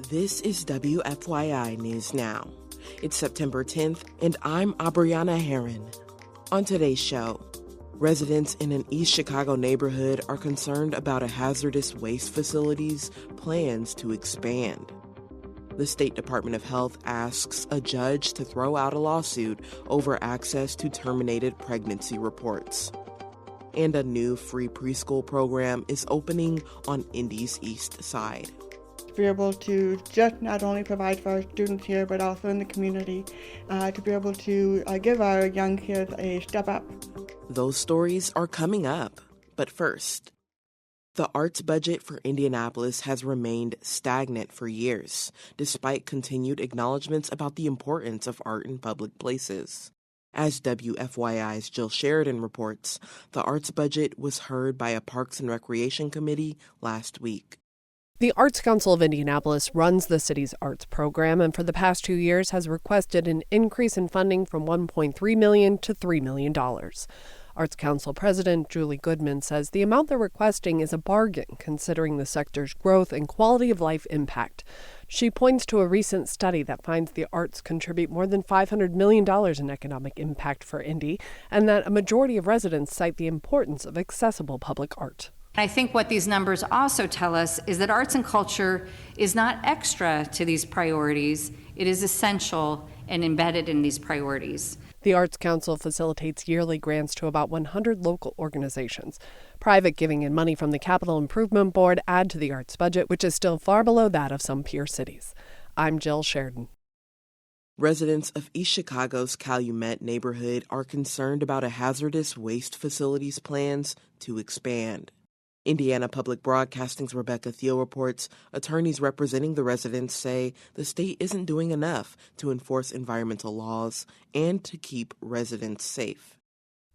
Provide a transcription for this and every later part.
This is WFYI News Now. It's September 10th, and I'm Abriana Herron. On today's show, residents in an East Chicago neighborhood are concerned about a hazardous waste facility's plans to expand. The State Department of Health asks a judge to throw out a lawsuit over access to terminated pregnancy reports. And a new free preschool program is opening on Indy's east side. To be able to just not only provide for our students here, but also in the community, to be able to give our young kids a step up. Those stories are coming up. But first, the arts budget for Indianapolis has remained stagnant for years, despite continued acknowledgments about the importance of art in public places. As WFYI's Jill Sheridan reports, the arts budget was heard by a Parks and Recreation Committee last week. The Arts Council of Indianapolis runs the city's arts program and for the past 2 years has requested an increase in funding from $1.3 million to $3 million. Arts Council President Julie Goodman says the amount they're requesting is a bargain considering the sector's growth and quality of life impact. She points to a recent study that finds the arts contribute more than $500 million in economic impact for Indy and that a majority of residents cite the importance of accessible public art. I think what these numbers also tell us is that arts and culture is not extra to these priorities. It is essential and embedded in these priorities. The Arts Council facilitates yearly grants to about 100 local organizations. Private giving and money from the Capital Improvement Board add to the arts budget, which is still far below that of some peer cities. I'm Jill Sheridan. Residents of East Chicago's Calumet neighborhood are concerned about a hazardous waste facility's plans to expand. Indiana Public Broadcasting's Rebecca Thiel reports attorneys representing the residents say the state isn't doing enough to enforce environmental laws and to keep residents safe.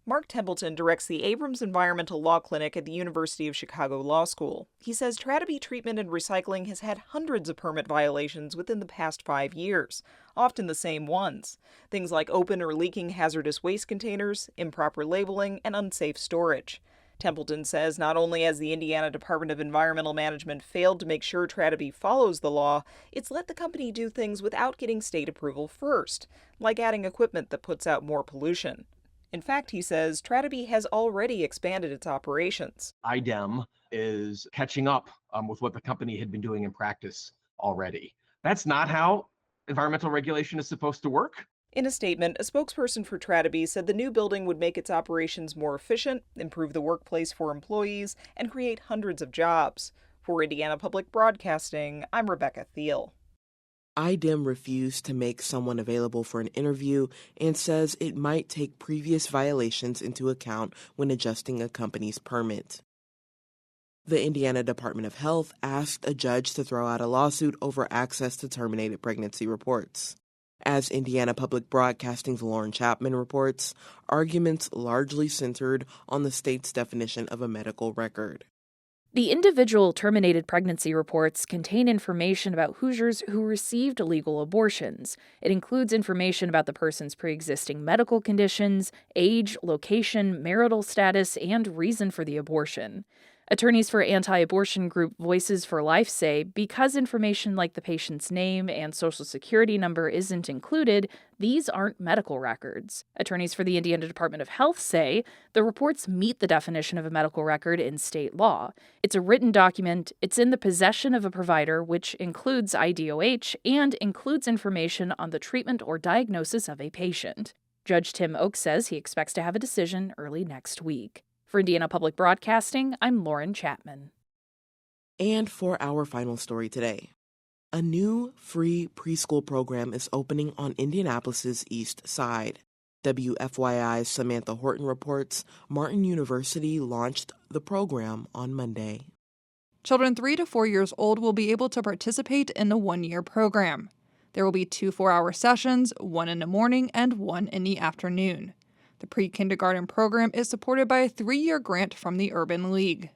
Mark Templeton directs the Abrams Environmental Law Clinic at the University of Chicago Law School. He says Trataby Treatment and Recycling has had hundreds of permit violations within the past 5 years, often the same ones. Things like open or leaking hazardous waste containers, improper labeling, and unsafe storage. Templeton says not only has the Indiana Department of Environmental Management failed to make sure Trataby follows the law, it's let the company do things without getting state approval first, like adding equipment that puts out more pollution. In fact, he says Trataby has already expanded its operations. IDEM is catching up with what the company had been doing in practice already. That's not how environmental regulation is supposed to work. In a statement, a spokesperson for Trataby said the new building would make its operations more efficient, improve the workplace for employees, and create hundreds of jobs. For Indiana Public Broadcasting, I'm Rebecca Thiel. IDEM refused to make someone available for an interview and says it might take previous violations into account when adjusting a company's permit. The Indiana Department of Health asked a judge to throw out a lawsuit over access to terminated pregnancy reports. As Indiana Public Broadcasting's Lauren Chapman reports, arguments largely centered on the state's definition of a medical record. The individual terminated pregnancy reports contain information about Hoosiers who received legal abortions. It includes information about the person's pre-existing medical conditions, age, location, marital status, and reason for the abortion. Attorneys for anti-abortion group Voices for Life say because information like the patient's name and social security number isn't included, these aren't medical records. Attorneys for the Indiana Department of Health say the reports meet the definition of a medical record in state law. It's a written document, it's in the possession of a provider, which includes IDOH, and includes information on the treatment or diagnosis of a patient. Judge Tim Oakes says he expects to have a decision early next week. For Indiana Public Broadcasting, I'm Lauren Chapman. And for our final story today, a new free preschool program is opening on Indianapolis's east side. WFYI's Samantha Horton reports Martin University launched the program on Monday. Children 3 to 4 years old will be able to participate in the one-year program. There will be 2 4-hour sessions, one in the morning and one in the afternoon. The pre-kindergarten program is supported by a 3-year grant from the Urban League.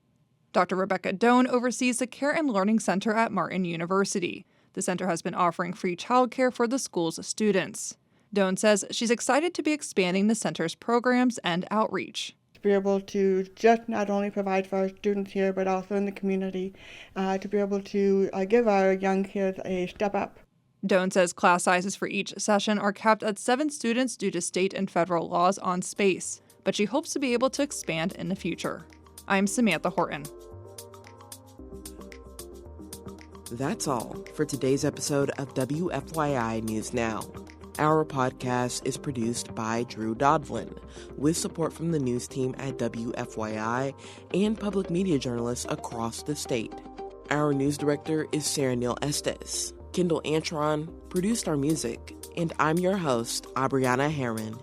Dr. Rebecca Doan oversees the Care and Learning Center at Martin University. The center has been offering free childcare for the school's students. Doan says she's excited to be expanding the center's programs and outreach. be able to just not only provide for our students here, but also in the community, to be able to give our young kids a step up. Doan says class sizes for each session are capped at 7 students due to state and federal laws on space, but she hopes to be able to expand in the future. I'm Samantha Horton. That's all for today's episode of WFYI News Now. Our podcast is produced by Drew Daudelin, with support from the news team at WFYI and public media journalists across the state. Our news director is Sarah Neal-Estes. Kendall Antron produced our music, and I'm your host, Abriana Herron.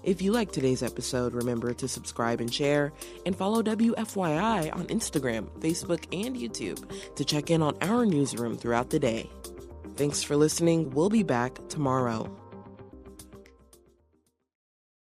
If you like today's episode, remember to subscribe and share, and follow WFYI on Instagram, Facebook, and YouTube to check in on our newsroom throughout the day. Thanks for listening. We'll be back tomorrow.